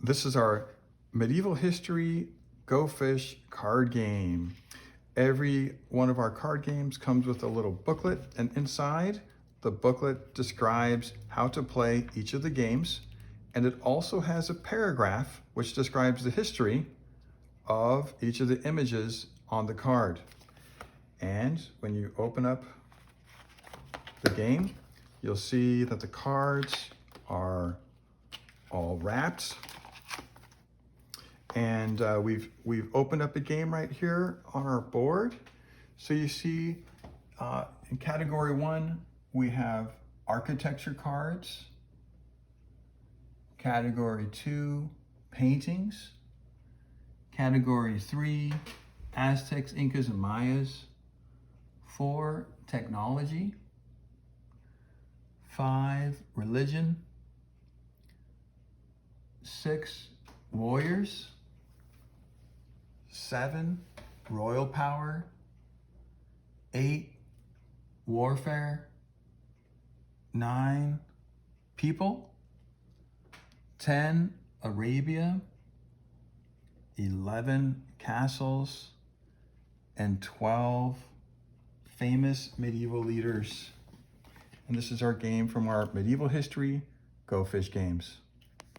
This is our medieval history Go Fish card game. Every one of our card games comes with a little booklet, and inside the booklet describes how to play each of the games, and it also has a paragraph which describes the history of each of the images on the card. And when you open up the game, you'll see that the cards are all wrapped. And we've opened up a game right here on our board. So you see in category 1, we have architecture cards. Category 2, paintings. Category 3, Aztecs, Incas, and Mayas. 4, technology. 5, religion. 6, warriors. 7, royal power. 8, warfare. 9, people. 10, Arabia. 11, castles. And 12, famous medieval leaders. And this is our game from our medieval history Go Fish games.